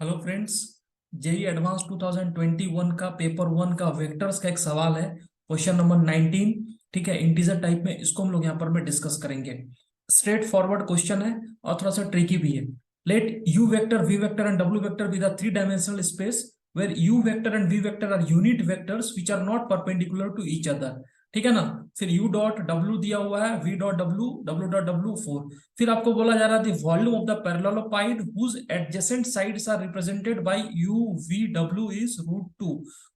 Hello friends. JEE advance 2021 का paper 1 का vectors का एक सवाल है, क्वेश्चन नंबर 19। ठीक है, इंटीजर टाइप में इसको हम लोग यहाँ पर में डिस्कस करेंगे। स्ट्रेट फॉरवर्ड क्वेश्चन है और थोड़ा सा ट्रिकी भी है। Let U vector, V vector and W vector be the three dimensional space where U vector and V vector are unit vectors which are not perpendicular to each other. ठीक है ना। फिर यू डॉट डब्ल्यू दिया हुआ है, V dot W, W dot W 4। फिर आपको बोला जा रहा है the volume of the parallelepiped whose adjacent sides are represented by U V W is √2।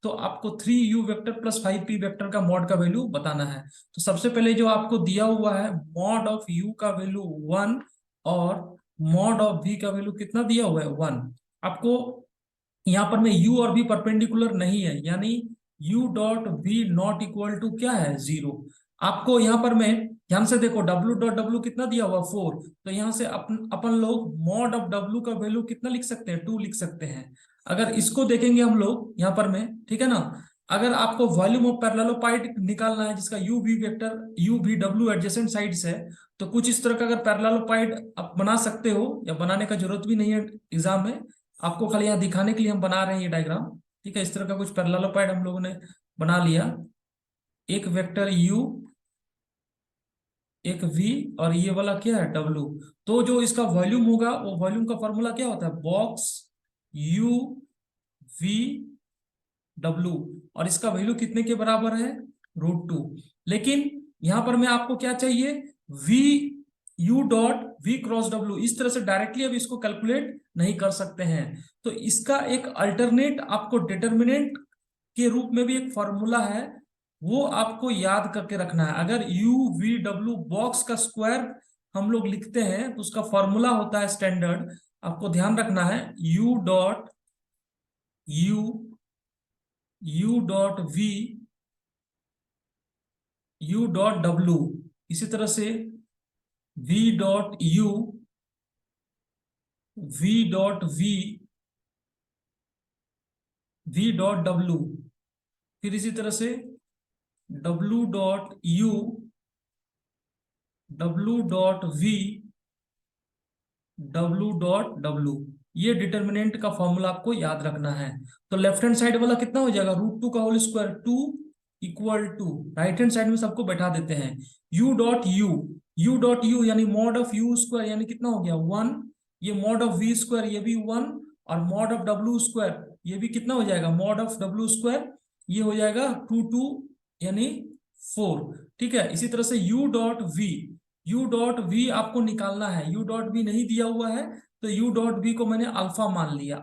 तो आपको 3u vector plus 5p vector का मॉड का वैल्यू बताना है। तो सबसे पहले जो आपको दिया हुआ है मॉड ऑफ u का वैल्यू 1 और मॉड ऑफ v का वैल्यू कितना दिया हुआ है 1। आपको यहाँ पर में u और v परपेंडिकुलर नहीं है, यानी u dot v not equal to क्या है 0। आपको यहाँ पर में ध्यान से देखो w डॉट w कितना दिया हुआ 4। तो यहाँ से अपन लोग मॉड ऑफ w का वैल्यू कितना लिख सकते हैं 2 लिख सकते हैं। अगर इसको देखेंगे हम लोग यहाँ पर में, ठीक है ना। अगर आपको वॉल्यूम ऑफ पैरेललोपाइड निकालना है जिसका U V vector U V W adjacent sides है, तो कुछ इस तरह का अगर पैरेललोपाइड आप बना सकते हो, या बनाने का जरूरत भी नहीं है एग्जाम में, आपको खाली यहाँ दिखाने के लिए हम बना रहे हैं ये डायग्राम। ठीक है, इस तरह का कुछ पैरेललोपाइड हम लोगों ने बना लिया। एक वेक्टर u, एक v और ये वाला क्या है w। तो जो इसका वॉल्यूम होगा वो वॉल्यूम का फॉर्मूला क्या होता है, बॉक्स u v w, और इसका वैल्यू कितने के बराबर है √2। लेकिन यहां पर मैं आपको क्या चाहिए, v u dot v cross w। इस तरह से डायरेक्टली अब इसको कैलकुलेट नहीं कर सकते हैं। तो इसका एक अल्टरनेट आपको डिटर्मिनेंट के रूप में भी एक फॉर्मूला है, वो आपको याद करके रखना है। अगर u v w बॉक्स का स्क्वायर हम लोग लिखते हैं तो उसका फॉर्मूला होता है स्टैंडर्ड, आपको ध्यान रखना है u dot v u dot w, इसी तरह से v dot u v dot v dot w, फिर इसी तरह से w dot u w dot v w dot w। ये डिटर्मिनेंट का फॉर्मूला आपको याद रखना है। तो लेफ्ट हैंड साइड वाला कितना हो जाएगा √2 का whole square 2 equal to, right hand side में सबको बैठा देते हैं u डॉट u यानी मॉड ऑफ u स्क्वायर यानी कितना हो गया 1। ये मॉड ऑफ v स्क्वायर ये भी 1, और मॉड ऑफ w स्क्वायर ये भी कितना हो जाएगा मॉड ऑफ w स्क्वायर, ये हो जाएगा 2 यानी 4। ठीक है, इसी तरह से u डॉट v आपको निकालना है। u डॉट v नहीं दिया हुआ है तो u डॉट v को मैंने अल्फा मान लिया।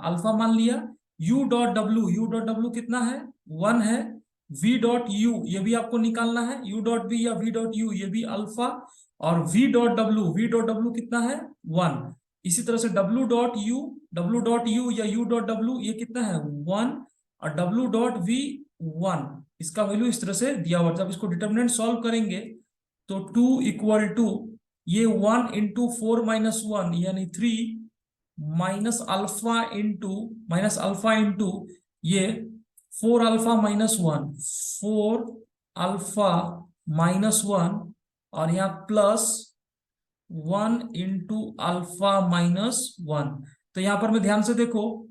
u डॉट w कितना है 1 है। v डॉट u ये भी आपको निकालना है, u डॉट v या v डॉट u ये भी अल्फा। और v डॉट w कितना है 1। इसी तरह से w डॉट u या u डॉट w ये कितना है 1, और w डॉट v 1। इसका वैल्यू इस तरह से दिया हुआ। जब इसको डिटर्मिनेंट सॉल्व करेंगे तो 2 इक्वल टू ये 1 इंटू 4 माइनस 1 यानी 3 माइनस अल्फा इंटू ये 4 अल्फा माइनस 1, 4 अल्फा माइनस 1, और यहाँ प्लस 1 इंटू अल्फा माइनस 1। तो यहाँ पर मैं ध्यान से देखो,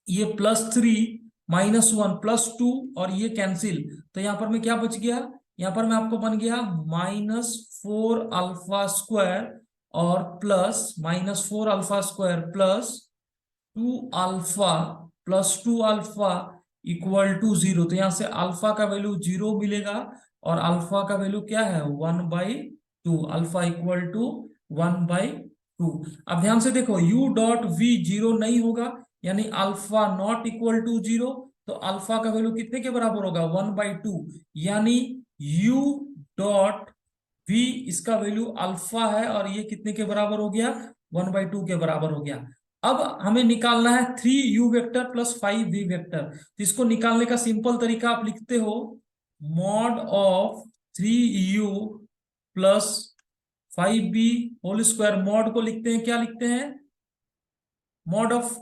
ये +3 -1 +2 और ये कैंसिल, तो यहाँ पर मैं क्या बच गया, यहाँ पर मैं आपको बन गया -4 अल्फा स्क्वायर और plus -4 alpha square plus 2 alpha equal to 0। तो यहाँ से अल्फा का वैल्यू 0 मिलेगा और अल्फा का वैल्यू क्या है 1/2, अल्फा इक्वल टू 1/2। अब ध्यान से देखो u डॉट v 0 नहीं होगा, यानी अल्फा नॉट इक्वल टू 0। तो अल्फा का वैल्यू कितने के बराबर होगा 1/2, यानी u डॉट v इसका वैल्यू अल्फा है और ये कितने के बराबर हो गया 1/2 के बराबर हो गया। अब हमें निकालना है 3u vector plus 5v vector. तो इसको निकालने का सिंपल तरीका आप लिखते हो mod of 3u plus 5v whole square. Mod को लिखते हैं, क्या लिखते हैं, mod of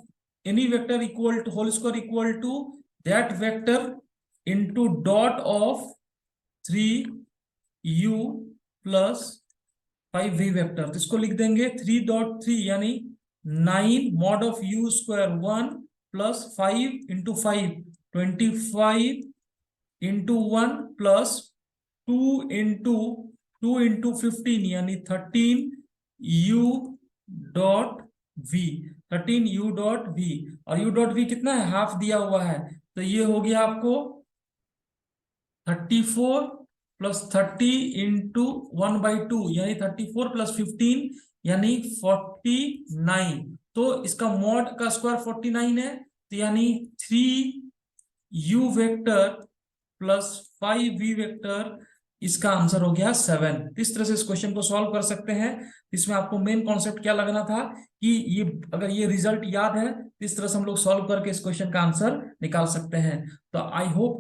any vector equal to whole square equal to that vector into dot of 3u plus 5v vector. तो इसको लिख देंगे 3.3 यानी 9 mod of u square 1 plus 5 into 5 25 into 1 plus 2 into 15 यानी 13 u dot v, 13 u dot v, और u dot v कितना है, half दिया हुआ है, तो ये हो गया आपको 34 प्लस 30 इंटू 1/2 यानी 34 प्लस 15 यानी 49। तो इसका मॉड का स्क्वायर 49 है, तो यानी 3u vector plus 5v vector, इसका आंसर हो गया 7। इस तरह से इस क्वेश्चन को सॉल्व कर सकते हैं। इसमें आपको मेन कॉन्सेप्ट क्या लगना था कि ये अगर ये रिजल्ट याद है तो इस तरह से हम लोग सॉल्व करके इस क्वेश्चन का आंसर निकाल सकते हैं। तो आई होप